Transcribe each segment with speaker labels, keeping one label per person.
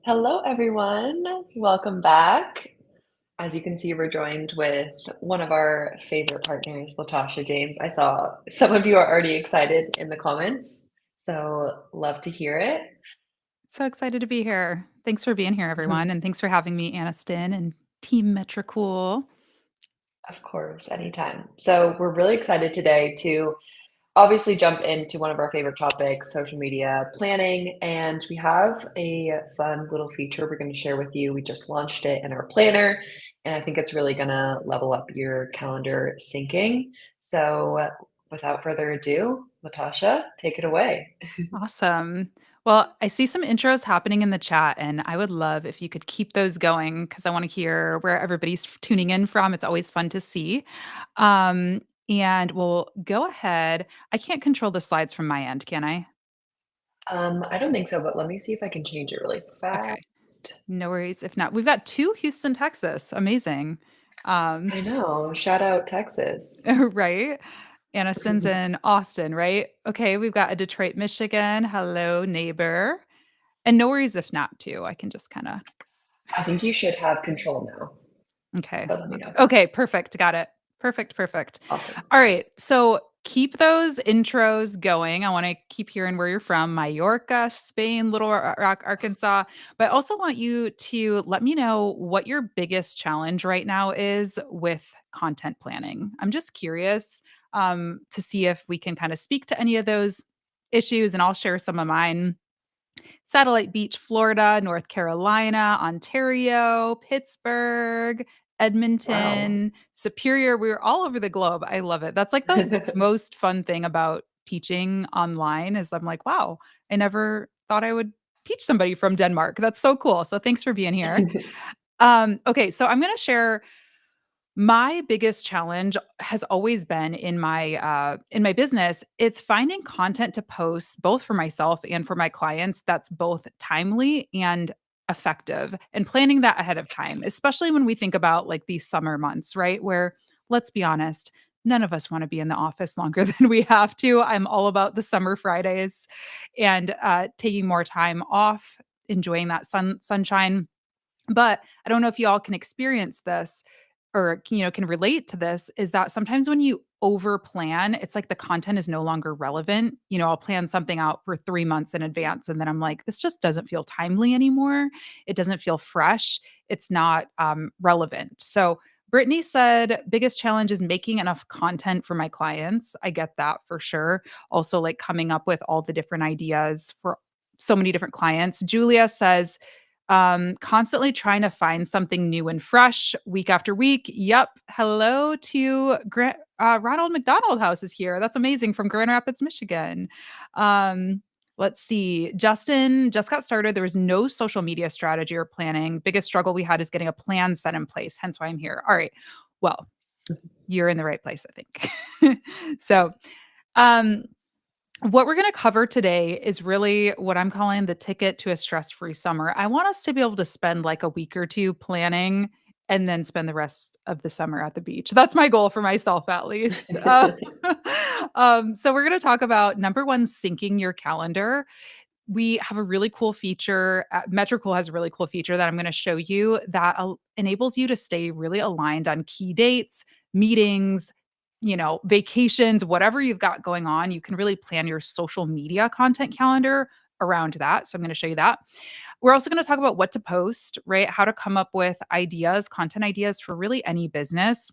Speaker 1: Hello, everyone. Welcome back. As you can see, we're joined with one of our favorite partners, Latasha James. I saw some of you are already excited in the comments, so love to hear it.
Speaker 2: So excited to be here. Thanks for being here, everyone, and thanks for having me, Aniston and Team Metricool.
Speaker 1: Of course, anytime. So we're really excited today to obviously jump into one of our favorite topics, social media planning. And we have a fun little feature we're going to share with you. We just launched it in our planner, and I think it's really going to level up your calendar syncing. So without further ado, Latasha, take it away.
Speaker 2: Awesome. Well, I see some intros happening in the chat, and I would love if you could keep those going because I want to hear where everybody's tuning in from. It's always fun to see. Um, and we'll go ahead. I can't control the slides from my end, can I?
Speaker 1: I don't think so, but let me see if I can change it really
Speaker 2: Okay.
Speaker 1: fast.
Speaker 2: No worries. If not, we've got two Houston, Texas. Amazing. Um,
Speaker 1: I know. Shout out Texas.
Speaker 2: right? Aniston's in Austin, right? Okay, we've got a Detroit, Michigan. Hello, neighbor. And no worries if not, too. I can just kind of,
Speaker 1: I think you should have control now,
Speaker 2: okay.
Speaker 1: but let me know.
Speaker 2: Okay, perfect. Got it. Perfect, perfect.
Speaker 1: Awesome.
Speaker 2: All right. So keep those intros going. I want to keep hearing where you're from Mallorca, Spain, Little Rock, Arkansas. But I also want you to let me know what your biggest challenge right now is with content planning. I'm just curious to see if we can kind of speak to any of those issues, and I'll share some of mine. Satellite Beach, Florida, North Carolina, Ontario, Pittsburgh,
Speaker 1: Wow.
Speaker 2: Edmonton, Superior. We're all over the globe. I love it. That's like the most fun thing about teaching online is I'm like, wow, I never thought I would teach somebody from Denmark. That's so cool. So thanks for being here. Okay, so I'm going to share my biggest challenge has always been in my business. It's finding content to post both for myself and for my clients that's both timely and effective, and planning that ahead of time, especially when we think about like these summer months, right? Where, let's be honest, none of us want to be in the office longer than we have to. I'm all about the summer Fridays and taking more time off, enjoying that sunshine. But I don't know if you all can experience this or can relate to this, is that sometimes when you over plan, it's like the content is no longer relevant. I'll plan something out for 3 months in advance and then I'm like, this just doesn't feel timely anymore. It doesn't feel fresh. It's not relevant. So Brittany said, biggest challenge is making enough content for my clients. I get that for sure. Also, like coming up with all the different ideas for so many different clients. Julia says, constantly trying to find something new and fresh week after week. Yep. Hello to Ronald McDonald House is here. That's amazing, from Grand Rapids, Michigan. Let's see. Justin just got started. There was no social media strategy or planning. Biggest struggle we had is getting a plan set in place. Hence why I'm here. All right. Well, you're in the right place, I think. So, um, what we're going to cover today is really what I'm calling the ticket to a stress free summer. I want us to be able to spend like a week or two planning and then spend the rest of the summer at the beach. That's my goal for myself, at least. So, we're going to talk about number one, syncing your calendar. We have a really cool feature. Metricool has a really cool feature that I'm going to show you that enables you to stay really aligned on key dates, meetings, vacations, whatever you've got going on. You can really plan your social media content calendar around that. So I'm going to show you that. We're also going to talk about what to post, right? How to come up with ideas, content ideas for really any business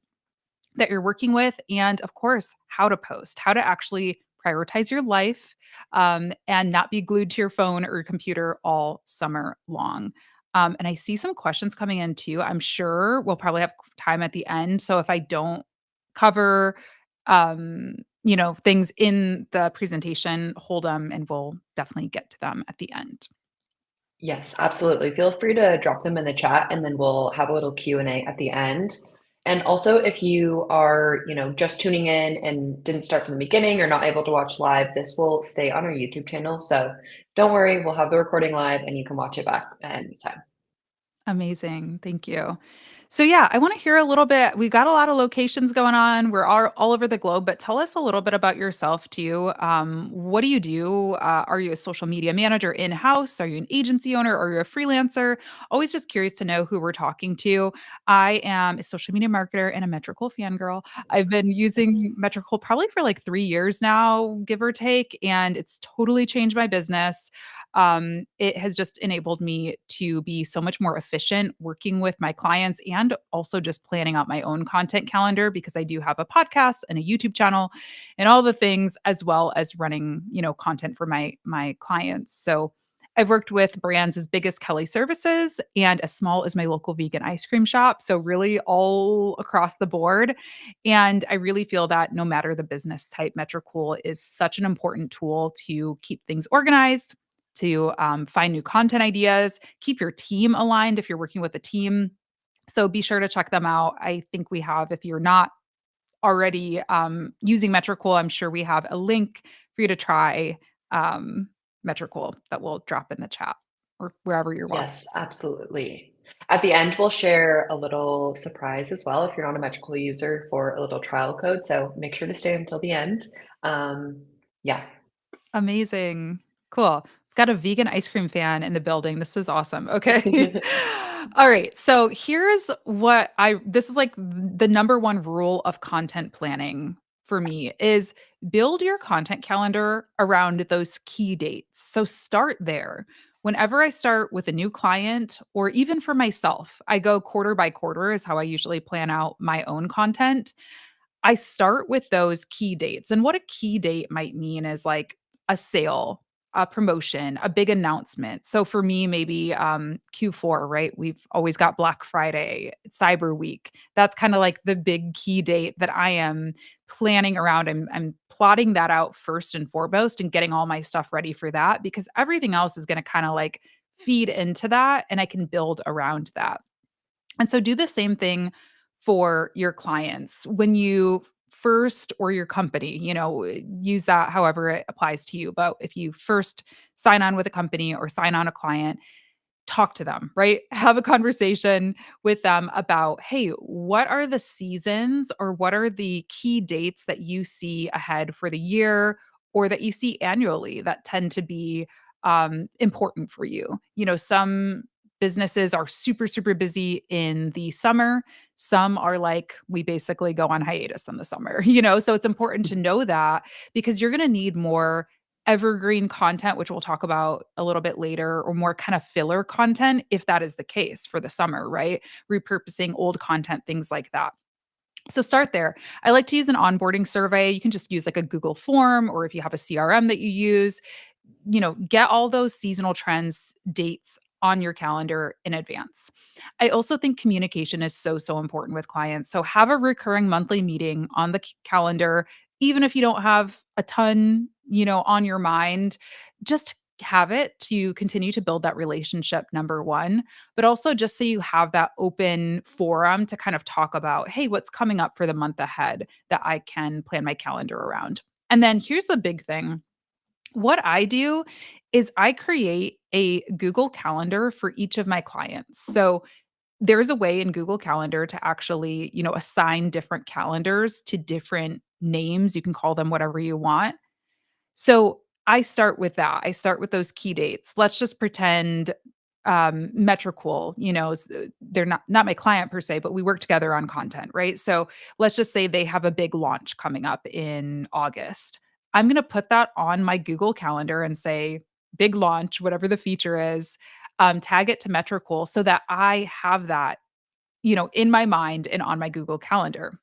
Speaker 2: that you're working with, and of course, how to post, how to actually prioritize your life, and not be glued to your phone or your computer all summer long. And I see some questions coming in too. I'm sure we'll probably have time at the end. So if I don't cover, things in the presentation, hold them and we'll definitely get to them at the end.
Speaker 1: Yes, absolutely. Feel free to drop them in the chat and then we'll have a little Q&A at the end. And also if you are, just tuning in and didn't start from the beginning or not able to watch live, this will stay on our YouTube channel. So don't worry, we'll have the recording live and you can watch it back at any time.
Speaker 2: Amazing. Thank you. So yeah, I want to hear a little bit. We've got a lot of locations going on. We're all over the globe, but tell us a little bit about yourself too. What do you do? Are you a social media manager in house? Are you an agency owner? Are you a freelancer? Always just curious to know who we're talking to. I am a social media marketer and a Metricool fangirl. I've been using Metricool probably for like 3 years now, give or take, and it's totally changed my business. It has just enabled me to be so much more efficient working with my clients and also just planning out my own content calendar because I do have a podcast and a YouTube channel and all the things as well as running, content for my clients. So I've worked with brands as big as Kelly Services and as small as my local vegan ice cream shop. So really all across the board. And I really feel that no matter the business type, Metricool is such an important tool to keep things organized, to find new content ideas, keep your team aligned if you're working with a team. So be sure to check them out. I think we have, if you're not already using Metricool, I'm sure we have a link for you to try um, Metricool that we'll drop in the chat or wherever you're watching.
Speaker 1: Yes, absolutely. At the end, we'll share a little surprise as well if you're not a Metricool user for a little trial code. So make sure to stay until the end. Um, yeah.
Speaker 2: Amazing. Cool. We've got a vegan ice cream fan in the building. This is awesome. Okay. All right. So here's what I this is like the number one rule of content planning for me is build your content calendar around those key dates. So start there. Whenever I start with a new client or even for myself, I go quarter by quarter is how I usually plan out my own content. I start with those key dates. And what a key date might mean is like a sale, a promotion, a big announcement. So for me, maybe Q4, right? We've always got Black Friday, Cyber Week. That's kind of like the big key date that I am planning around. I'm plotting that out first and foremost and getting all my stuff ready for that because everything else is going to kind of like feed into that and I can build around that. And so do the same thing for your clients. When you first or your company, use that however it applies to you. But if you first sign on with a company or sign on a client, talk to them, right? Have a conversation with them about, hey, what are the seasons or what are the key dates that you see ahead for the year or that you see annually that tend to be important for you? Some businesses are super, super busy in the summer. Some are like, we basically go on hiatus in the summer, So it's important to know that because you're going to need more evergreen content, which we'll talk about a little bit later, or more kind of filler content if that is the case for the summer, right? Repurposing old content, things like that. So start there. I like to use an onboarding survey. You can just use like a Google form, or if you have a CRM that you use, get all those seasonal trends, dates on your calendar in advance. I also think communication is so, so important with clients. So have a recurring monthly meeting on the calendar, even if you don't have a ton, on your mind, just have it to continue to build that relationship, number one, but also just so you have that open forum to kind of talk about, hey, what's coming up for the month ahead that I can plan my calendar around. And then here's the big thing what I do is I create a Google Calendar for each of my clients. So there's a way in Google Calendar to actually, assign different calendars to different names. You can call them whatever you want. So I start with that. I start with those key dates. Let's just pretend Metricool, they're not my client per se, but we work together on content, right? So let's just say they have a big launch coming up in August. I'm going to put that on my Google Calendar and say big launch, whatever the feature is, tag it to Metricool so that I have that, in my mind and on my Google Calendar.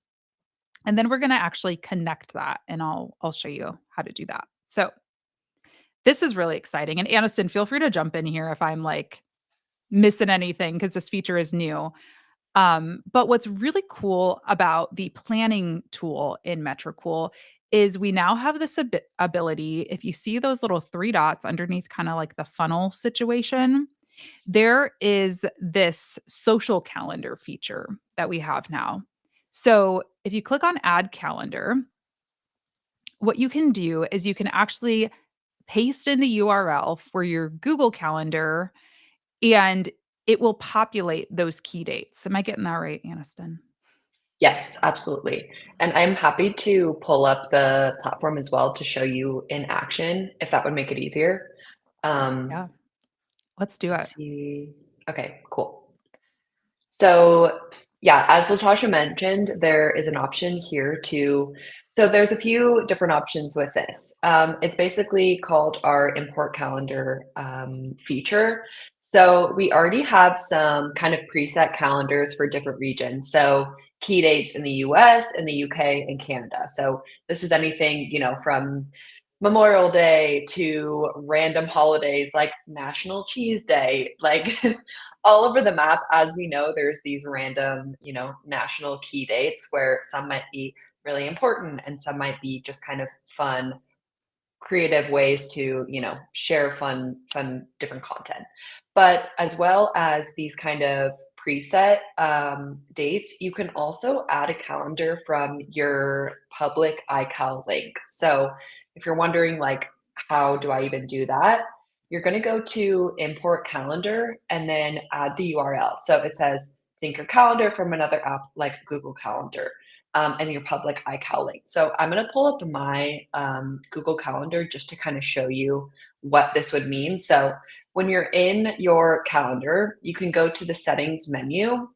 Speaker 2: And then we're going to actually connect that and I'll show you how to do that. So this is really exciting. And Aniston, feel free to jump in here if I'm like missing anything because this feature is new. But what's really cool about the planning tool in Metricool is we now have this ability. If you see those little three dots underneath, kind of like the funnel situation, there is this social calendar feature that we have now. So if you click on add calendar, what you can do is you can actually paste in the URL for your Google Calendar and it will populate those key dates. Am I getting that right, Aniston?
Speaker 1: Yes, absolutely. And I'm happy to pull up the platform as well to show you in action if that would make it easier. Um,
Speaker 2: Yeah, let's do
Speaker 1: let's
Speaker 2: it.
Speaker 1: see. Okay, cool. So, yeah, as Latasha mentioned, there is an option here to so there's a few different options with this. It's basically called our import calendar feature. So we already have some kind of preset calendars for different regions. So key dates in the US, in the UK, and Canada. So this is anything, from Memorial Day to random holidays like National Cheese Day, like all over the map. As we know, there's these random, national key dates where some might be really important and some might be just kind of fun, creative ways to, share fun, different content. But as well as these kind of preset dates, you can also add a calendar from your public iCal link. So if you're wondering, like, how do I even do that? You're going to go to import calendar and then add the URL. So it says sync your calendar from another app like Google Calendar and your public iCal link. So I'm going to pull up my Google Calendar just to kind of show you what this would mean. So when you're in your calendar, you can go to the settings menu.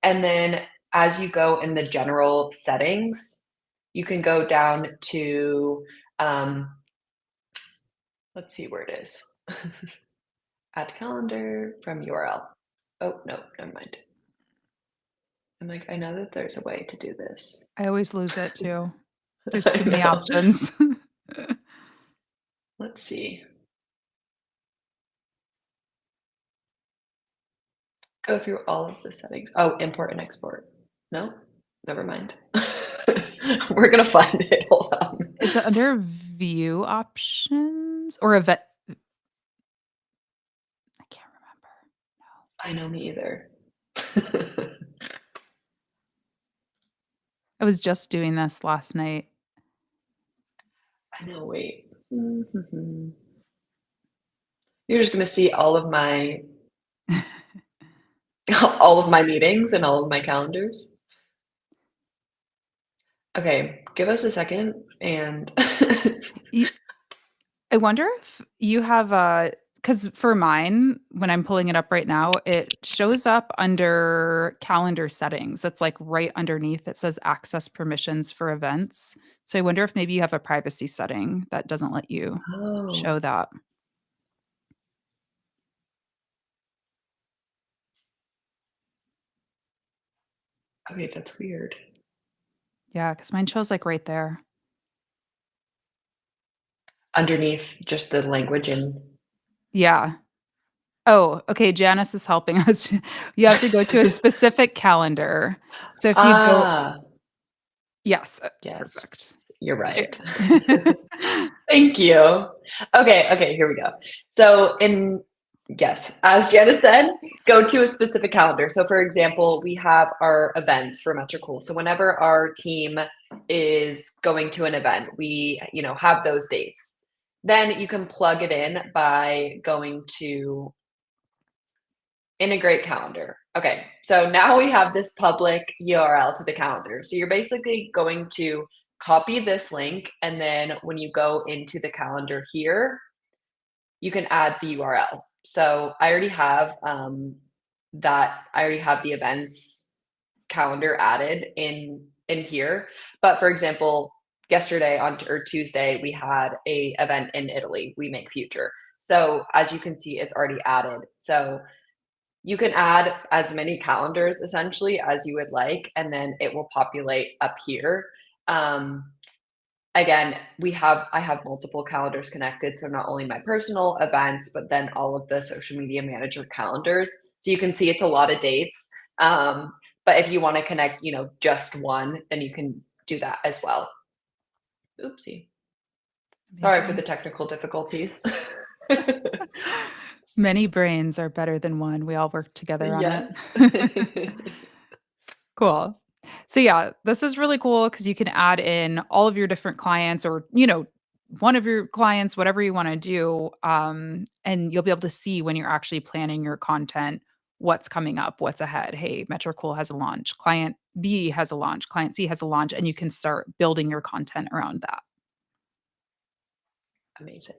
Speaker 1: And then as you go in the general settings, you can go down to, um, let's see where it is. Add calendar from URL. Oh, no, never mind. I'm like, I know that there's a way to do this.
Speaker 2: I always lose it too. There's
Speaker 1: I
Speaker 2: too many
Speaker 1: know.
Speaker 2: options.
Speaker 1: Let's see. Go through all of the settings. Oh, import and export. No? Never mind. We're gonna find it. Hold on.
Speaker 2: Is it under view options or event? I can't remember.
Speaker 1: I know me either.
Speaker 2: I was just doing this last night.
Speaker 1: I know, wait. Mhm. You're just gonna see all of my all of my meetings and all of my calendars. Okay, give us a second and
Speaker 2: You I wonder if you have a because for mine, when I'm pulling it up right now, it shows up under calendar settings. It's like right underneath it says access permissions for events. So I wonder if maybe you have a privacy setting that doesn't let you
Speaker 1: Oh,
Speaker 2: show that.
Speaker 1: okay, that's weird.
Speaker 2: Yeah, because mine shows like right there.
Speaker 1: Underneath just the language and
Speaker 2: Yeah. Oh, okay, Janice is helping us. You have to go to a specific calendar. So if you go
Speaker 1: ah,
Speaker 2: yes,
Speaker 1: yes,
Speaker 2: perfect.
Speaker 1: you're
Speaker 2: Did
Speaker 1: right.
Speaker 2: you
Speaker 1: Thank you. Okay, here we go. So in yes, as Janice said, go to a specific calendar. So for example, we have our events for Metricool. So whenever our team is going to an event, we, have those dates. Then you can plug it in by going to integrate calendar. Okay, so now we have this public URL to the calendar. So you're basically going to copy this link, and then when you go into the calendar here, you can add the URL. So I already have I already have the events calendar added in here. But for example, yesterday on or Tuesday, we had a event in Italy, We Make Future. So as you can see, it's already added. So you can add as many calendars essentially as you would like, and then it will populate up here. Um, Again, I have multiple calendars connected, so not only my personal events, but then all of the social media manager calendars. So you can see it's a lot of dates. But if you want to connect, just one, then you can do that as well. Oopsie. Sorry for the
Speaker 2: amazing.
Speaker 1: technical difficulties.
Speaker 2: Many brains are better than one. We all work together on
Speaker 1: Yes.
Speaker 2: it. Cool. So yeah, this is really cool because you can add in all of your different clients or, one of your clients, whatever you wanna do, and you'll be able to see when you're actually planning your content what's coming up, what's ahead. Hey, Metricool has a launch, client B has a launch, client C has a launch, and you can start building your content around that.
Speaker 1: Amazing.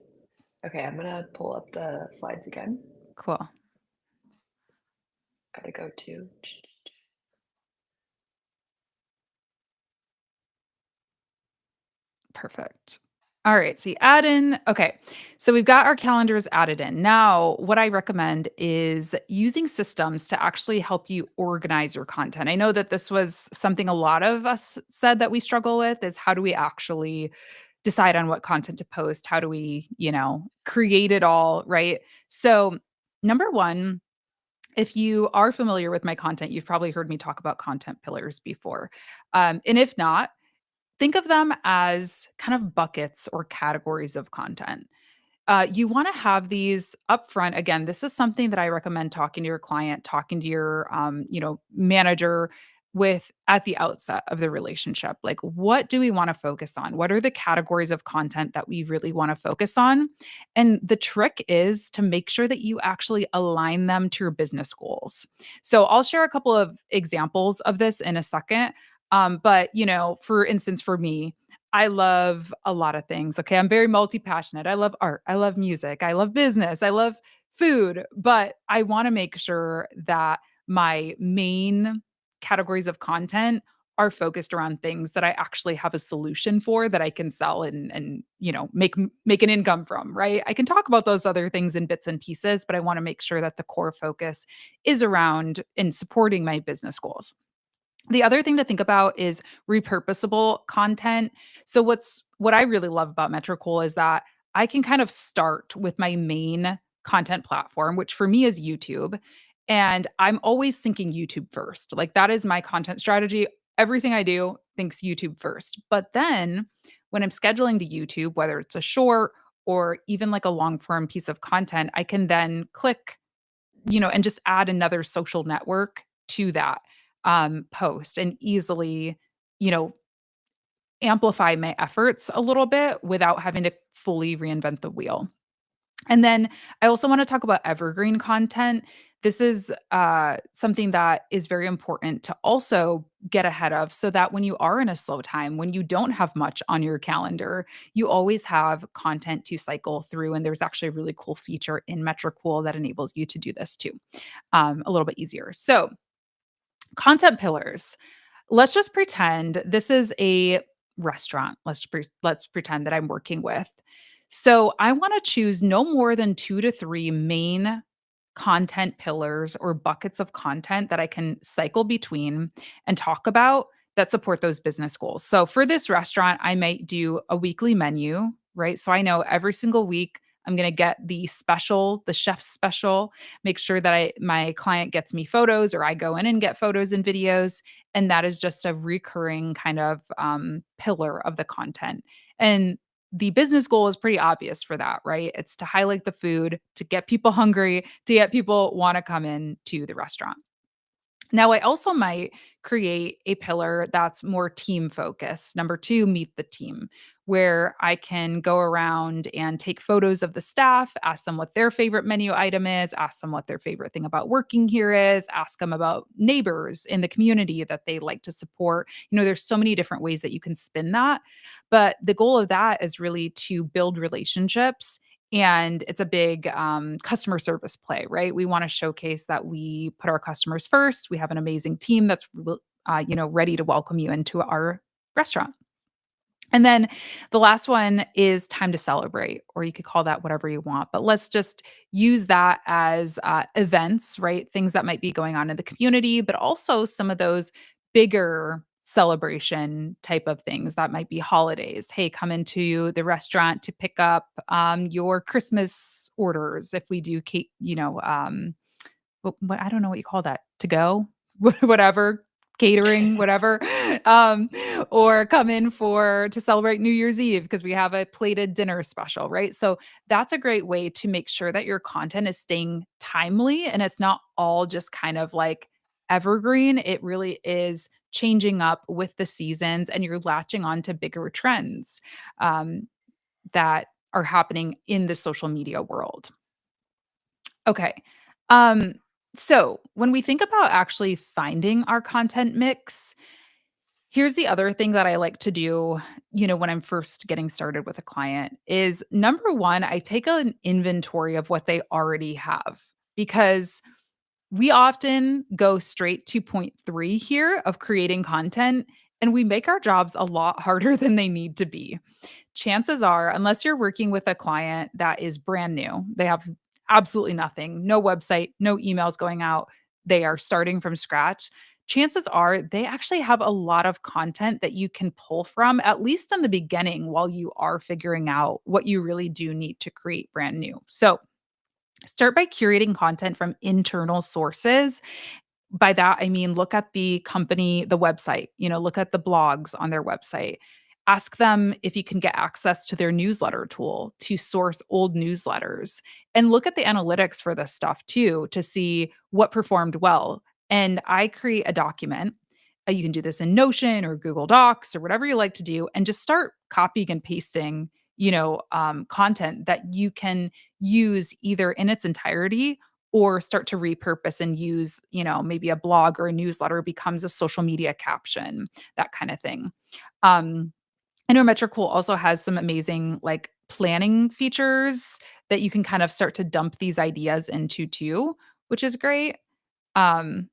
Speaker 1: Okay, I'm gonna pull up the slides again.
Speaker 2: Cool.
Speaker 1: Gotta go to.
Speaker 2: Perfect. All right, so you add in okay, so we've got our calendars added in. Now, what I recommend is using systems to actually help you organize your content. I know that this was something a lot of us said that we struggle with is how do we actually decide on what content to post? How do we, create it all, right? So, number 1, if you are familiar with my content, you've probably heard me talk about content pillars before. And if not, think of them as kind of buckets or categories of content. You want to have these upfront. Again, this is something that I recommend talking to your client, talking to your, manager with at the outset of the relationship. Like, what do we want to focus on? What are the categories of content that we really want to focus on? And the trick is to make sure that you actually align them to your business goals. So I'll share a couple of examples of this in a second. But for instance, for me, I love a lot of things. Okay. I'm very multi passionate. I love art. I love music. I love business. I love food. But I want to make sure that my main categories of content are focused around things that I actually have a solution for that I can sell and make an income from, right? I can talk about those other things in bits and pieces, but I want to make sure that the core focus is around in supporting my business goals. The other thing to think about is repurposable content. So what I really love about Metricool is that I can kind of start with my main content platform, which for me is YouTube, and I'm always thinking YouTube first. Like that is my content strategy. Everything I do thinks YouTube first. But then when I'm scheduling to YouTube, whether it's a short or even like a long form piece of content, I can then click and just add another social network to that, post and easily, you know, amplify my efforts a little bit without having to fully reinvent the wheel. And then I also want to talk about evergreen content. This is something that is very important to also get ahead of so that when you are in a slow time, when you don't have much on your calendar, you always have content to cycle through. And there's actually a really cool feature in Metricool that enables you to do this too, a little bit easier. So, content pillars. Let's just pretend this is a restaurant. Let's pretend that I'm working with. So I want to choose no more than 2 to 3 main content pillars or buckets of content that I can cycle between and talk about that support those business goals. So for this restaurant, I might do a weekly menu, right? So I know every single week I'm going to get the chef's special, make sure that my client gets me photos or I go in and get photos and videos, and that is just a recurring kind of pillar of the content. And the business goal is pretty obvious for that, right? It's to highlight the food, to get people hungry, to get people want to come in to the restaurant. Now, I also might create a pillar that's more team focused. Number 2, meet the team, where I can go around and take photos of the staff, ask them what their favorite menu item is, ask them what their favorite thing about working here is, ask them about neighbors in the community that they like to support. There's so many different ways that you can spin that. But the goal of that is really to build relationships, and it's a big customer service play, right? We want to showcase that we put our customers first. We have an amazing team that's ready to welcome you into our restaurant. And then the last one is time to celebrate, or you could call that whatever you want. But let's just use that as events, right? Things that might be going on in the community, but also some of those bigger celebration type of things that might be holidays. Hey, come into the restaurant to pick up your Christmas orders. If we do, what I don't know what you call that, to go, whatever, catering, whatever, um, or come in for to celebrate New Year's Eve because we have a plated dinner special, right? So that's a great way to make sure that your content is staying timely and it's not all just kind of like evergreen. It really is changing up with the seasons and you're latching on to bigger trends that are happening in the social media world. Okay. Um, So, when we think about actually finding our content mix, here's the other thing that I like to do, when I'm first getting started with a client is number 1, I take an inventory of what they already have because we often go straight to point 3 here of creating content, and we make our jobs a lot harder than they need to be. Chances are, unless you're working with a client that is brand new, they have absolutely nothing, no website, no emails going out, they are starting from scratch. Chances are they actually have a lot of content that you can pull from, at least in the beginning, while you are figuring out what you really do need to create brand new. So, start by curating content from internal sources. By that, I mean, look at the company, the website, look at the blogs on their website. Ask them if you can get access to their newsletter tool to source old newsletters and look at the analytics for this stuff too to see what performed well. And I create a document. You can do this in Notion or Google Docs or whatever you like to do, and just start copying and pasting, content that you can use either in its entirety or start to repurpose and use, maybe a blog or a newsletter becomes a social media caption, that kind of thing. Um, I know Metricool also has some amazing like planning features that you can kind of start to dump these ideas into too, which is great. Um,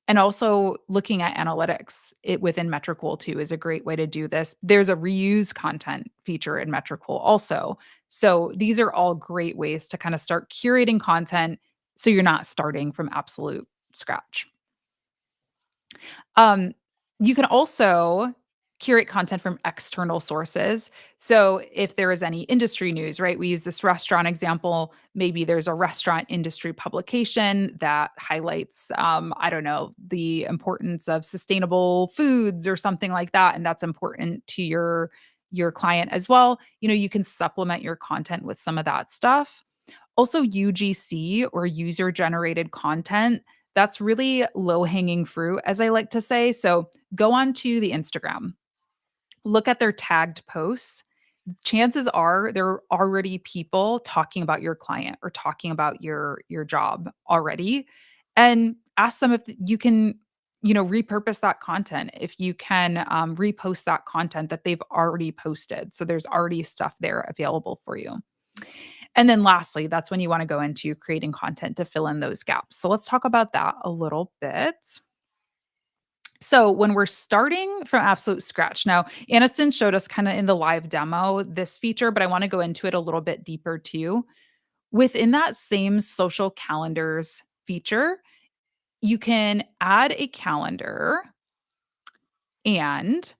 Speaker 2: and also looking at analytics within Metricool too is a great way to do this. There's a reuse content feature in Metricool also. So these are all great ways to kind of start curating content so you're not starting from absolute scratch. Um, you can also curate content from external sources. So if there is any industry news, right? We use this restaurant example. Maybe there's a restaurant industry publication that highlights, I don't know, the importance of sustainable foods or something like that, and that's important to your client as well. You can supplement your content with some of that stuff. Also, UGC or user generated content, that's really low hanging fruit, as I like to say. So go on to the Instagram, look at their tagged posts. Chances are there are already people talking about your client or talking about your job already, and ask them if you can repurpose that content, if you can repost that content that they've already posted, so there's already stuff there available for you. And then lastly, that's when you want to go into creating content to fill in those gaps. So let's talk about that a little bit. So when we're starting from absolute scratch, now Aniston showed us kind of in the live demo this feature, but I want to go into it a little bit deeper too. Within that same social calendars feature, you can add a calendar, and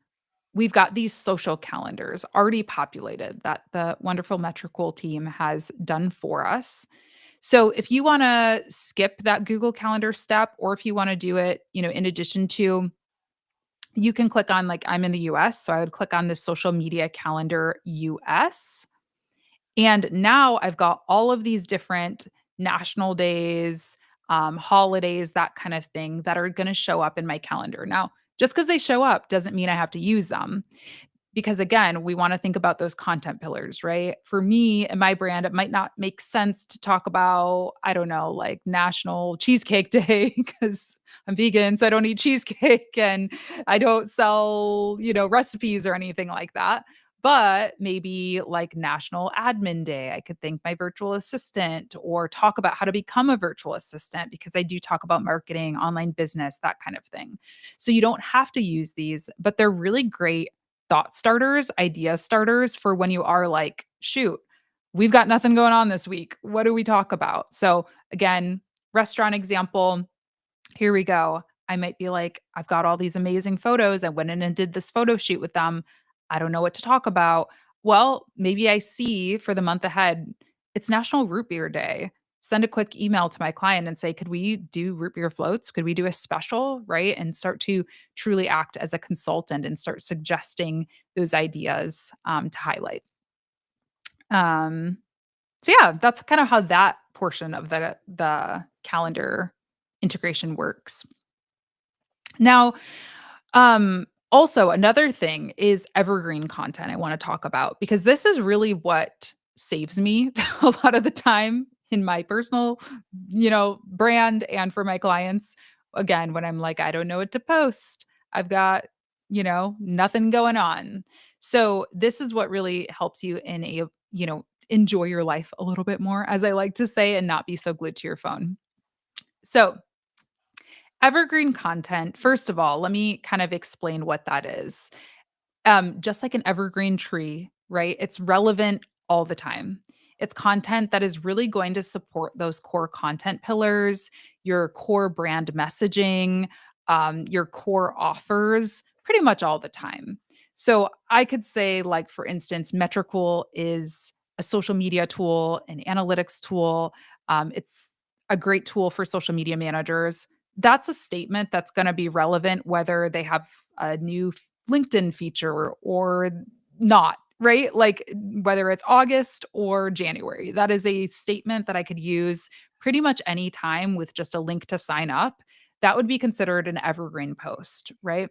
Speaker 2: we've got these social calendars already populated that the wonderful Metricool team has done for us. So if you want to skip that Google Calendar step, or if you want to do it, in addition to, you can click on, like, I'm in the US, so I would click on the social media calendar US. And now I've got all of these different national days, holidays, that kind of thing that are going to show up in my calendar. Now, just because they show up doesn't mean I have to use them, because again, we want to think about those content pillars, right? For me and my brand, it might not make sense to talk about, I don't know, like National Cheesecake Day because I'm vegan, so I don't eat cheesecake and I don't sell, recipes or anything like that. But maybe like National Admin Day, I could thank my virtual assistant or talk about how to become a virtual assistant because I do talk about marketing, online business, that kind of thing. So you don't have to use these, but they're really great thought starters, idea starters for when you are like, shoot, we've got nothing going on this week. What do we talk about? So, again, restaurant example, here we go. I might be like, I've got all these amazing photos. I went in and did this photo shoot with them. I don't know what to talk about. Well, maybe I see for the month ahead, it's National Root Beer Day. Send a quick email to my client and say, could we do root beer floats? Could we do a special? Right. And start to truly act as a consultant and start suggesting those ideas to highlight. Um, so yeah, that's kind of how that portion of the calendar integration works. Now, also another thing is evergreen content I want to talk about because this is really what saves me a lot of the time. in my personal, brand and for my clients. Again, when I'm like, I don't know what to post, I've got, nothing going on. So this is what really helps you in enjoy your life a little bit more, as I like to say, and not be so glued to your phone. So, evergreen content, first of all, let me kind of explain what that is. Just like an evergreen tree, right? It's relevant all the time. It's content that is really going to support those core content pillars, your core brand messaging, your core offers, pretty much all the time. So I could say, like, for instance, Metricool is a social media tool, an analytics tool. It's a great tool for social media managers. That's a statement that's going to be relevant whether they have a new LinkedIn feature or not, right? Like whether it's August or January. That is a statement that I could use pretty much any time with just a link to sign up. That would be considered an evergreen post, right?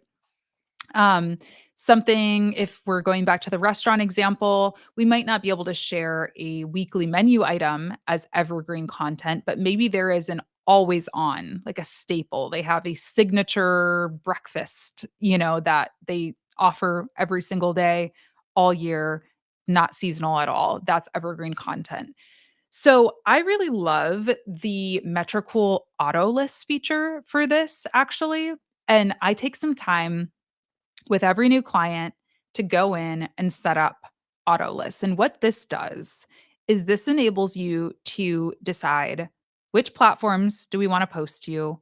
Speaker 2: Um, Something, if we're going back to the restaurant example, we might not be able to share a weekly menu item as evergreen content, but maybe there is an always on, like a staple. They have a signature breakfast, that they offer every single day, all year, not seasonal at all. That's evergreen content. So I really love the Metricool auto list feature for this, actually. And I take some time with every new client to go in and set up auto lists. And what this does is this enables you to decide which platforms do we want to post to?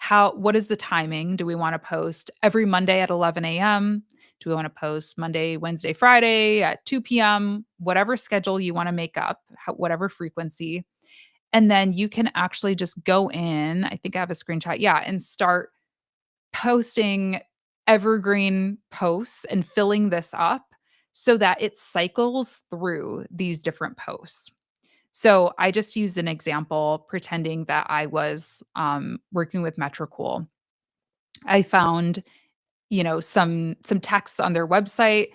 Speaker 2: What is the timing? Do we want to post every Monday at 11 a.m.? Do we want to post Monday, Wednesday, Friday at 2 p.m.? Whatever schedule you want to make up, whatever frequency. And then you can actually just go in. I think I have a screenshot. Yeah. And start posting evergreen posts and filling this up so that it cycles through these different posts. So I just used an example pretending that I was working with Metricool. I found some texts on their website,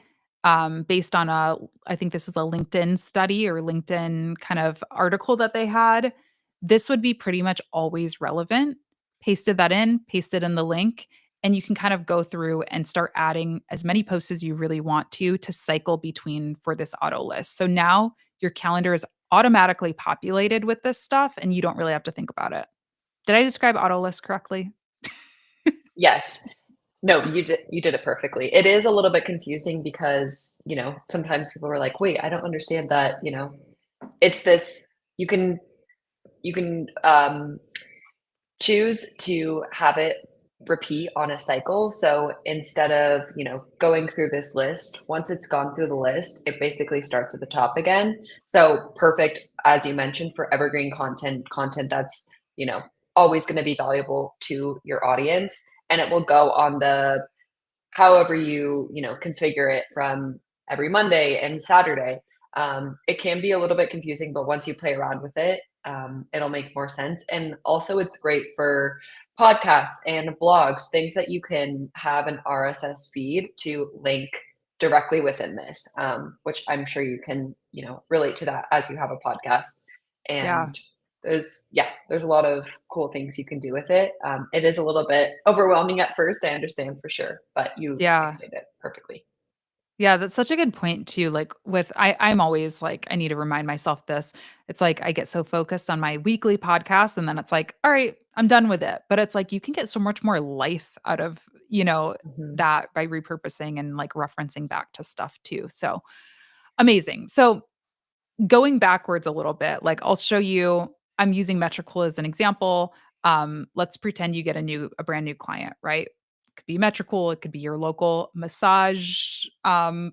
Speaker 2: based on I think this is a LinkedIn study or LinkedIn kind of article that they had. This would be pretty much always relevant. Pasted in the link, and you can kind of go through and start adding as many posts as you really want to cycle between for this auto list. So now your calendar is automatically populated with this stuff and you don't really have to think about it. Did I describe auto list correctly?
Speaker 1: Yes. No, you did it perfectly. It is a little bit confusing because, sometimes people are like, "Wait, I don't understand that," it's this you can choose to have it repeat on a cycle. So instead of, going through this list, once it's gone through the list, it basically starts at the top again. So perfect, as you mentioned, for evergreen content that's, always going to be valuable to your audience. And it will go on the however you configure it from every Monday and Saturday. It can be a little bit confusing, but once you play around with it, it'll make more sense. And also, it's great for podcasts and blogs, things that you can have an RSS feed to link directly within this, which I'm sure you can, relate to that as you have a podcast.
Speaker 2: Yeah.
Speaker 1: And there's a lot of cool things you can do with it. It is a little bit overwhelming at first, I understand for sure, but you
Speaker 2: Yeah.
Speaker 1: explained it perfectly.
Speaker 2: Yeah, that's such a good point too. Like I'm always like, I need to remind myself this. It's like I get so focused on my weekly podcast and then it's like, all right, I'm done with it. But it's like you can get so much more life out of,
Speaker 1: Mhm.
Speaker 2: that by repurposing and like referencing back to stuff too. So amazing. So going backwards a little bit, like I'll show you, I'm using Metricool as an example. Let's pretend you get a brand new client, right? It could be Metricool, it could be your local massage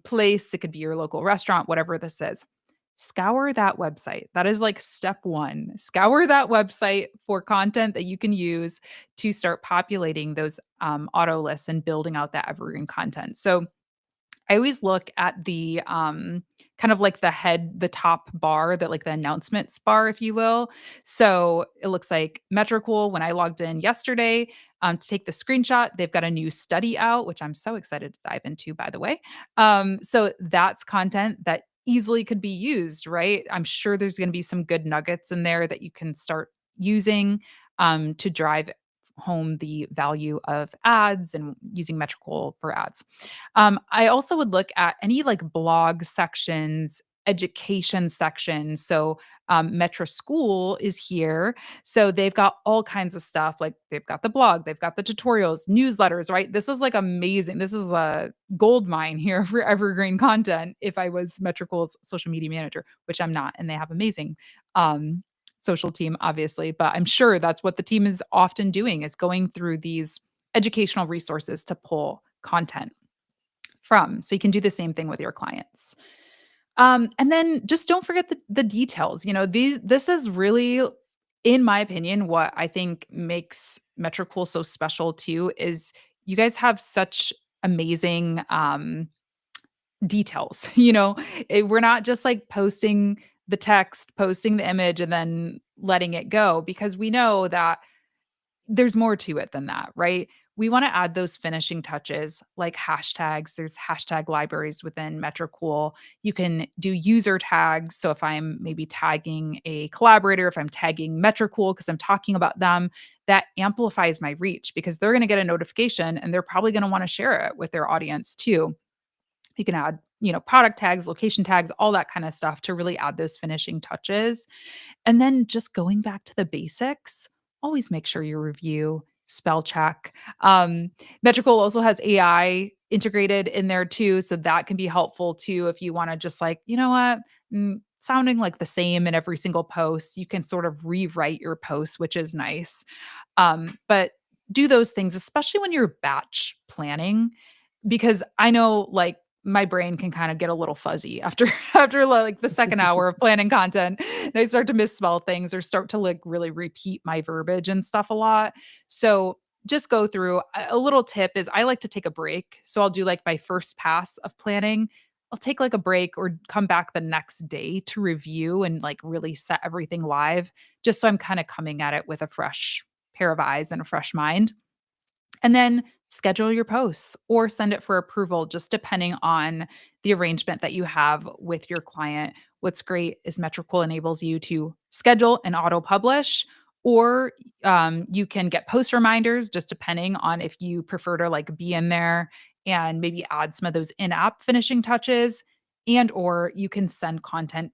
Speaker 2: place, it could be your local restaurant, whatever this is. Scour that website. That is like step one. Scour that website for content that you can use to start populating those auto lists and building out that evergreen content. So I always look at the, kind of like the top bar, that like the announcements bar, if you will. So it looks like Metricool, when I logged in yesterday, to take the screenshot, they've got a new study out, which I'm so excited to dive into, by the way. So that's content that easily could be used, right? I'm sure there's going to be some good nuggets in there that you can start using to drive home the value of ads and using Metricool for ads. I also would look at any like blog sections, education sections. So Metricool is here. So they've got all kinds of stuff. Like they've got the blog, they've got the tutorials, newsletters, right? This is like amazing. This is a gold mine here for evergreen content if I was Metricool's social media manager, which I'm not. And they have amazing social team, obviously. But I'm sure that's what the team is often doing is going through these educational resources to pull content from. So you can do the same thing with your clients. And then just don't forget the details. This is really, in my opinion, what I think makes Metricool so special too is you guys have such amazing details. We're not just like posting the text, posting the image, and then letting it go because we know that there's more to it than that, right? We wanna add those finishing touches like hashtags. There's hashtag libraries within Metricool. You can do user tags. So if I'm maybe tagging a collaborator, if I'm tagging Metricool because I'm talking about them, that amplifies my reach because they're gonna get a notification and they're probably gonna wanna share it with their audience too. You can add, product tags, location tags, all that kind of stuff to really add those finishing touches. And then just going back to the basics, always make sure you review, spell check. Metricool also has AI integrated in there too. So that can be helpful too if you want to just like, you know what, sounding like the same in every single post, you can sort of rewrite your post, which is nice. But do those things, especially when you're batch planning, because I know like my brain can kind of get a little fuzzy after after like the second hour of planning content and I start to misspell things or start to like really repeat my verbiage and stuff a lot. So just go through a little tip is I like to take a break. So I'll do like my first pass of planning. I'll take like a break or come back the next day to review and like really set everything live just so I'm kind of coming at it with a fresh pair of eyes and a fresh mind. And then schedule your posts or send it for approval, just depending on the arrangement that you have with your client. What's great is Metricool enables you to schedule and auto publish, or you can get post reminders, just depending on if you prefer to like be in there and maybe add some of those in-app finishing touches, and or you can send content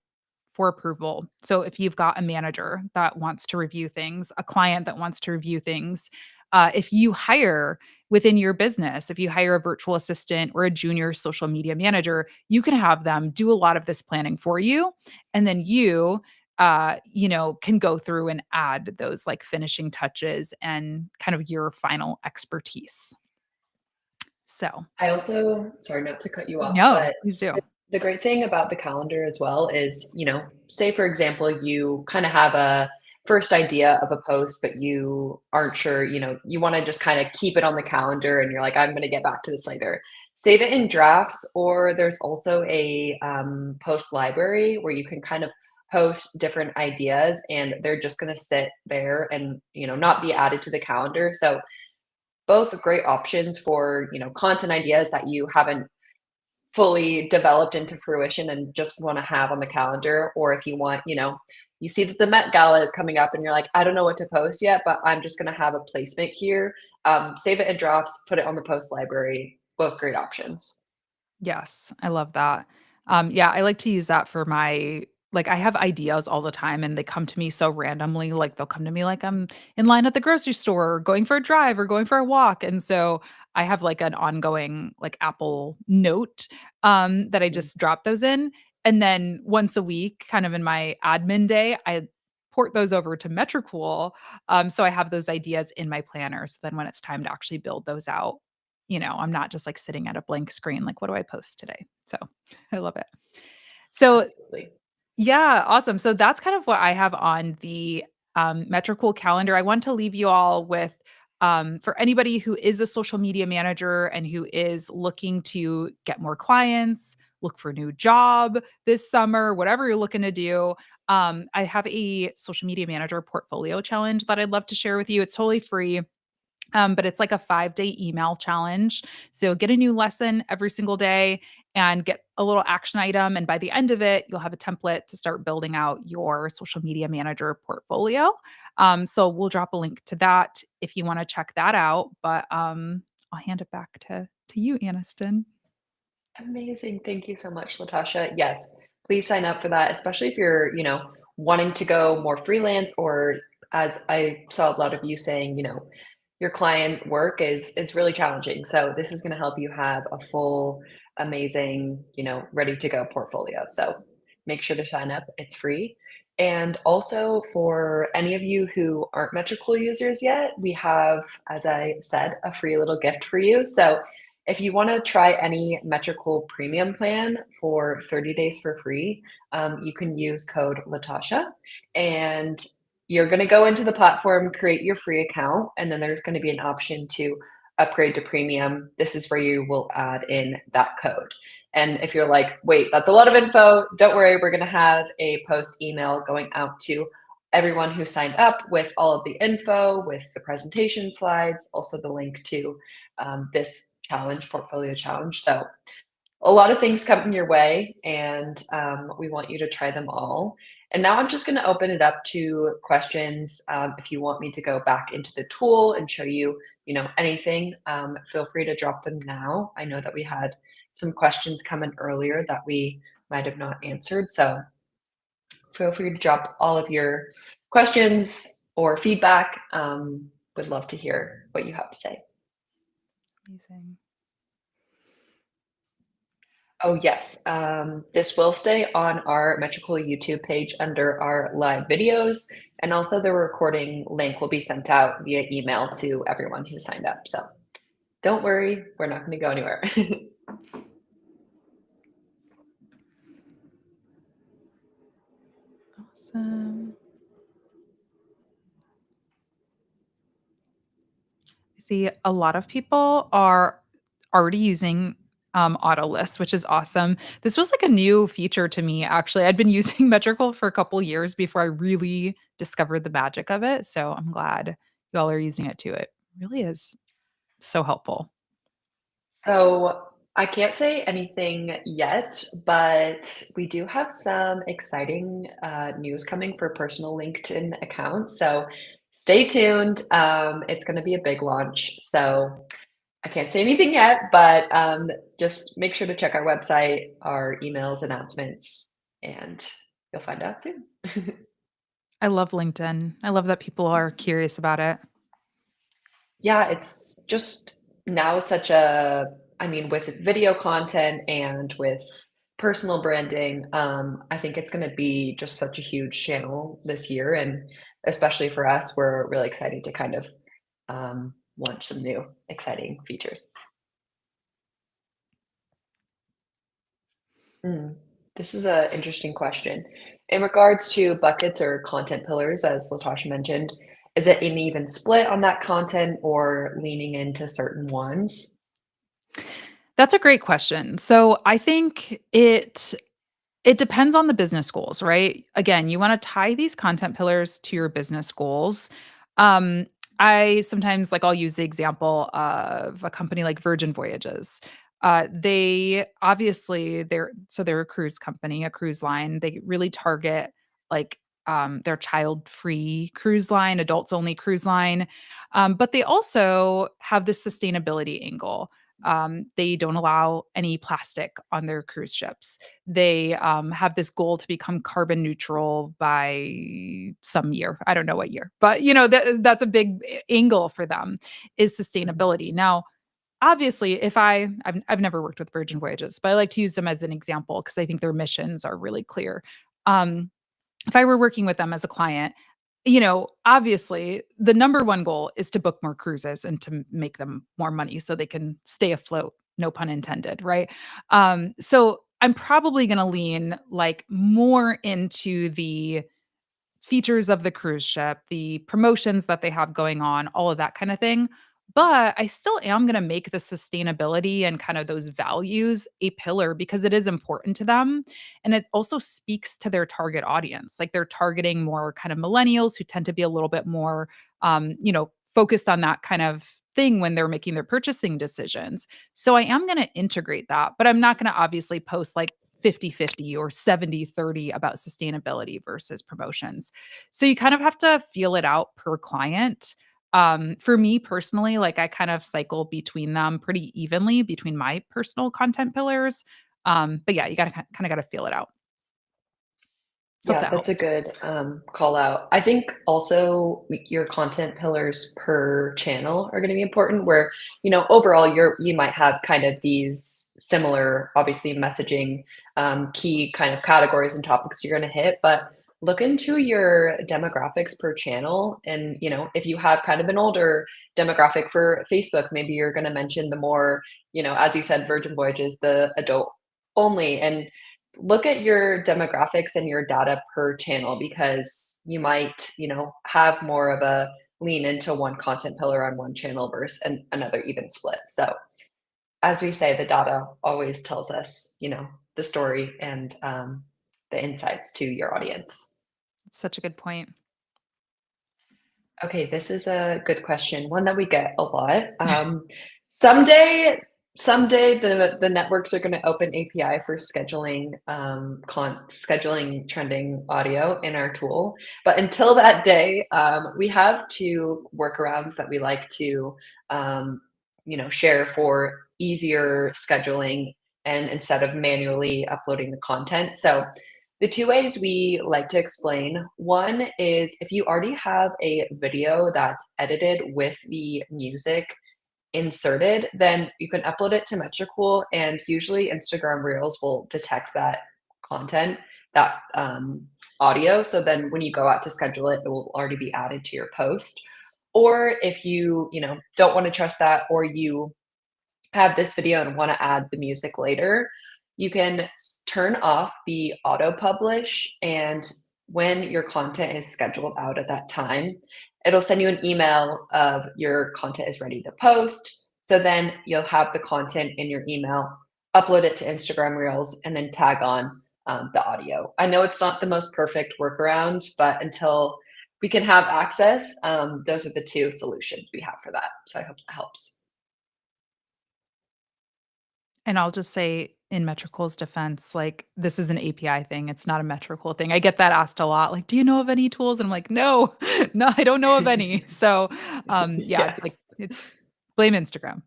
Speaker 2: for approval. So if you've got a manager that wants to review things, a client that wants to review things, if you hire within your business, if you hire a virtual assistant or a junior social media manager, you can have them do a lot of this planning for you. And then can go through and add those like finishing touches and kind of your final expertise. So,
Speaker 1: I also, sorry not to cut you off,
Speaker 2: no,
Speaker 1: but
Speaker 2: please do.
Speaker 1: the great thing about the calendar as well is, say for example, you kind of have a first idea of a post, but you aren't sure, you want to just kind of keep it on the calendar and you're like, I'm going to get back to this later. Save it in drafts, or there's also a post library where you can kind of post different ideas and they're just going to sit there and, not be added to the calendar. So both great options for, content ideas that you haven't fully developed into fruition and just want to have on the calendar. Or if you want, you see that the Met Gala is coming up and you're like, I don't know what to post yet, but I'm just going to have a placement here. Save it in drafts, put it on the post library. Both great options.
Speaker 2: Yes, I love that. Yeah, I like to use that for my like I have ideas all the time and they come to me so randomly. Like they'll come to me like I'm in line at the grocery store or going for a drive or going for a walk. And so I have like an ongoing like Apple note that I
Speaker 1: Mm.
Speaker 2: just drop those in. And then once a week, kind of in my admin day, I port those over to Metricool. So I have those ideas in my planner. So then when it's time to actually build those out, I'm not just like sitting at a blank screen, like, what do I post today? So I love it. So
Speaker 1: Absolutely.
Speaker 2: yeah, awesome. So that's kind of what I have on the Metricool calendar. I want to leave you all with for anybody who is a social media manager and who is looking to get more clients, look for a new job this summer, whatever you're looking to do. I have a social media manager portfolio challenge that I'd love to share with you. It's totally free. But it's like a 5-day email challenge. So get a new lesson every single day and get a little action item. And by the end of it, you'll have a template to start building out your social media manager portfolio. So we'll drop a link to that if you want to check that out. But I'll hand it back to you, Aniston.
Speaker 1: Amazing. Thank you so much, Latasha. Yes, please sign up for that, especially if you're, wanting to go more freelance or as I saw a lot of you saying, your client work is really challenging. So this is going to help you have a full, amazing, ready to go portfolio. So make sure to sign up. It's free. And also for any of you who aren't Metricool users yet, we have, as I said, a free little gift for you. So if you want to try any Metricool premium plan for 30 days for free, you can use code Latasha and you're going to go into the platform, create your free account, and then there's going to be an option to upgrade to premium. This is where you will add in that code. And if you're like, wait, that's a lot of info, don't worry, we're going to have a post email going out to everyone who signed up with all of the info, with the presentation slides, also the link to this challenge, portfolio challenge. So a lot of things coming your way, and we want you to try them all. And now I'm just going to open it up to questions. If you want me to go back into the tool and show you, anything, feel free to drop them now. I know that we had some questions come in earlier that we might have not answered. So feel free to drop all of your questions or feedback. Would love to hear what you have to say.
Speaker 2: Amazing.
Speaker 1: Oh, yes. This will stay on our Metricool YouTube page under our live videos. And also the recording link will be sent out via email to everyone who signed up. So don't worry, we're not going to go anywhere.
Speaker 2: Awesome. See, a lot of people are already using auto lists, which is awesome. This was like a new feature to me, actually. I'd been using Metrical for a couple years before I really discovered the magic of it. So I'm glad you all are using it too. It really is so helpful.
Speaker 1: So I can't say anything yet, but we do have some exciting news coming for personal LinkedIn accounts. So stay tuned. It's going to be a big launch. So I can't say anything yet, but just make sure to check our website, our emails, announcements, and you'll find out soon.
Speaker 2: I love LinkedIn. I love that people are curious about it.
Speaker 1: Yeah, it's just now such a, I mean, with video content and with personal branding, I think it's going to be just such a huge channel this year. And especially for us, we're really excited to kind of launch some new exciting features. Mm. This is an interesting question. In regards to buckets or content pillars, as Latasha mentioned, is it an even split on that content or leaning into certain ones?
Speaker 2: That's a great question. So I think it depends on the business goals, right? Again, you wanna tie these content pillars to your business goals. Um, I sometimes like, I'll use the example of a company like Virgin Voyages. They obviously they're a cruise company, a cruise line. They really target, like, their child-free cruise line, adults-only cruise line, but they also have this sustainability angle. They don't allow any plastic on their cruise ships. They have this goal to become carbon neutral by some year. I don't know what year, but that's a big angle for them is
Speaker 1: Mhm.
Speaker 2: sustainability. Now, obviously, if I've never worked with Virgin Voyages, but I like to use them as an example because I think their missions are really clear. Um, if I were working with them as a client, obviously the number one goal is to book more cruises and to make them more money so they can stay afloat, no pun intended, right? So I'm probably going to lean like more into the features of the cruise ship, the promotions that they have going on, all of that kind of thing. But I still am going to make the sustainability and kind of those values a pillar because it is important to them. And it also speaks to their target audience. Like they're targeting more kind of millennials who tend to be a little bit more, focused on that kind of thing when they're making their purchasing decisions. So I am going to integrate that, but I'm not going to obviously post like 50-50 or 70-30 about sustainability versus promotions. So you kind of have to feel it out per client. For me personally, like I kind of cycle between them pretty evenly between my personal content pillars. But yeah, you gotta kind of gotta feel it out. Hope
Speaker 1: Yeah,
Speaker 2: that
Speaker 1: that's a
Speaker 2: helps.
Speaker 1: good call out. I think also your content pillars per channel are going to be important. Where overall you might have kind of these similar, obviously messaging key kind of categories and topics you're going to hit, but look into your demographics per channel. And if you have kind of an older demographic for Facebook, maybe you're going to mention the more, as you said, Virgin Voyages, the adult only, and look at your demographics and your data per channel because you might, have more of a lean into one content pillar on one channel versus another even split. So, as we say, the data always tells us, the story and the insights to your audience.
Speaker 2: Such a good point.
Speaker 1: Okay, this is a good question, one that we get a lot. Someday, someday the networks are going to open API for scheduling scheduling trending audio in our tool. But until that day, we have two workarounds that we like to share for easier scheduling and instead of manually uploading the content. So the two ways we like to explain, one is if you already have a video that's edited with the music inserted, then you can upload it to Metricool, and usually Instagram Reels will detect that content, that audio. So then when you go out to schedule it, it will already be added to your post. Or if you don't want to trust that, or you have this video and want to add the music later, you can turn off the auto publish. And when your content is scheduled out at that time, it'll send you an email of your content is ready to post. So then you'll have the content in your email, upload it to Instagram Reels, and then tag on the audio. I know it's not the most perfect workaround, but until we can have access, those are the two solutions we have for that. So I hope that helps.
Speaker 2: And I'll just say in Metricool's defense, like, this is an API thing, it's not a Metricool thing. I get that asked a lot, like, "Do you know of any tools?" And I'm like, "No, no, I don't know of any." So, yeah, it's like
Speaker 1: Yes,
Speaker 2: it's blame Instagram.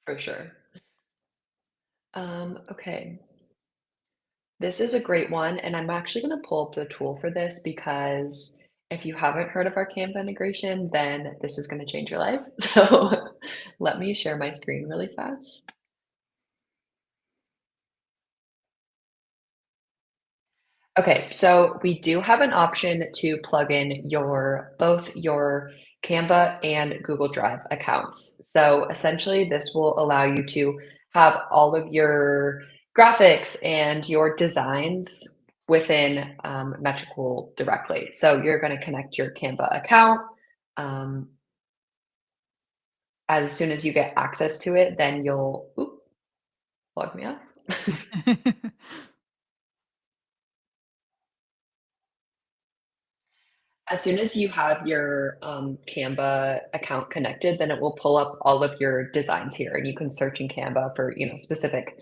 Speaker 1: for sure. Okay, this is a great one, and I'm actually going to pull up the tool for this because if you haven't heard of our Canva integration, then this is going to change your life. So let me share my screen really fast. Okay, so we do have an option to plug in both your Canva and Google Drive accounts. So essentially, this will allow you to have all of your graphics and your designs within Metricool directly. So you're going to connect your Canva account. Um, as soon as you get access to it, then you'll log me off. As soon as you have your Canva account connected, then it will pull up all of your designs here, and you can search in Canva for specific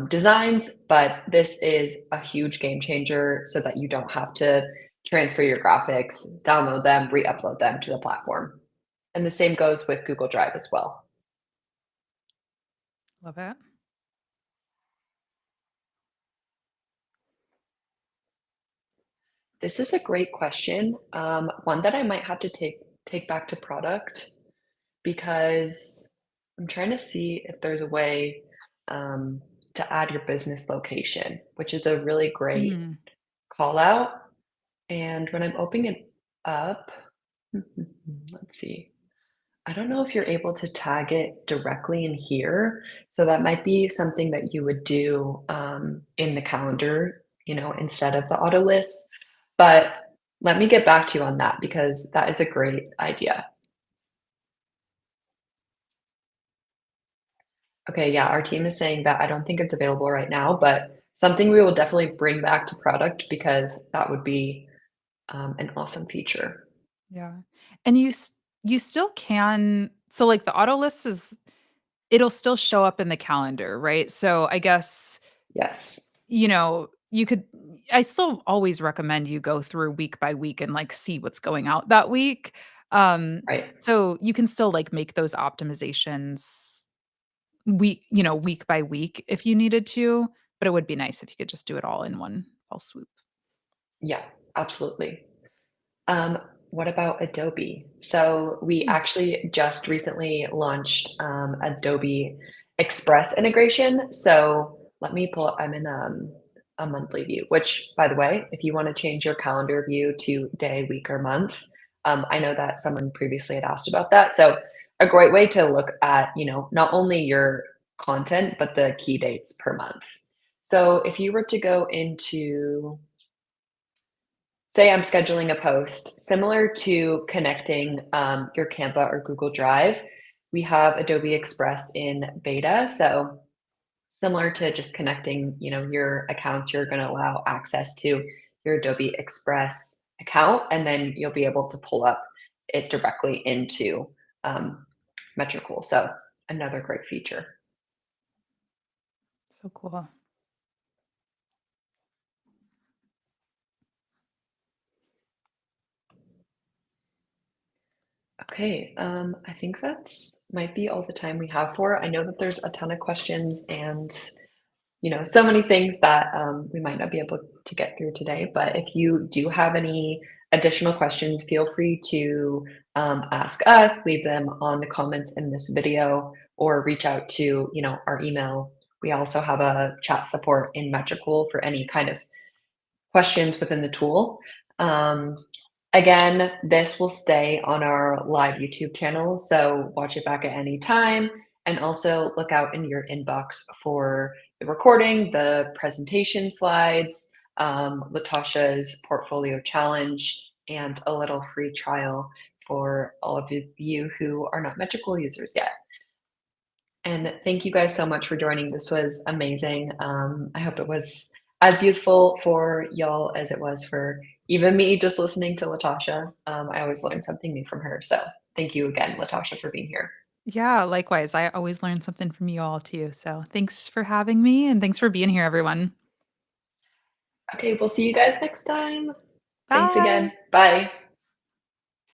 Speaker 1: designs. But this is a huge game changer, so that you don't have to transfer your graphics, download them, re-upload them to the platform. And the same goes with Google Drive as well.
Speaker 2: Love it.
Speaker 1: This is a great question. One that I might have to take back to product because I'm trying to see if there's a way to add your business location, which is a really great
Speaker 2: Mm.
Speaker 1: call out. And when I'm opening it up, let's see. I don't know if you're able to tag it directly in here. So that might be something that you would do in the calendar, instead of the auto list. But let me get back to you on that because that is a great idea. Okay, yeah, our team is saying that I don't think it's available right now, but something we will definitely bring back to product because that would be an awesome feature.
Speaker 2: Yeah. And You still can so, like, the auto list is it'll still show up in the calendar, right? So, I guess,
Speaker 1: Yes.
Speaker 2: you could I still always recommend you go through week by week and, like, see what's going out that week.
Speaker 1: Right.
Speaker 2: So you can still, like, make those optimizations week by week if you needed to, but it would be nice if you could just do it all in one fell swoop.
Speaker 1: Yeah, absolutely. Um, what about Adobe? So we
Speaker 2: Mm.
Speaker 1: actually just recently launched Adobe Express integration. So let me pull up, I'm in a monthly view, which by the way, if you want to change your calendar view to day, week, or month, I know that someone previously had asked about that. So a great way to look at, not only your content, but the key dates per month. So if you were to go into say I'm scheduling a post, similar to connecting your Canva or Google Drive, we have Adobe Express in beta. So similar to just connecting, your accounts, you're going to allow access to your Adobe Express account, and then you'll be able to pull up it directly into um, Metricool. So another great feature.
Speaker 2: So cool.
Speaker 1: Okay, I think that's might be all the time we have for it. I know that there's a ton of questions and so many things that we might not be able to get through today. But if you do have any additional questions, feel free to ask us, leave them on the comments in this video, or reach out to our email. We also have a chat support in Metricool for any kind of questions within the tool. Um, Again, this will stay on our live YouTube channel, so watch it back at any time. And also look out in your inbox for the recording, the presentation slides, Latasha's portfolio challenge, and a little free trial for all of you who are not Metricool users yet. And thank you guys so much for joining. This was amazing. I hope it was as useful for y'all as it was for even me just listening to Latasha. I always learn something new from her. So thank you again, Latasha, for being here.
Speaker 2: Yeah, likewise. I always learn something from you all too. So thanks for having me and thanks for being here, everyone.
Speaker 1: Okay, we'll see you guys next time. Thanks
Speaker 2: Bye.
Speaker 1: again. Bye.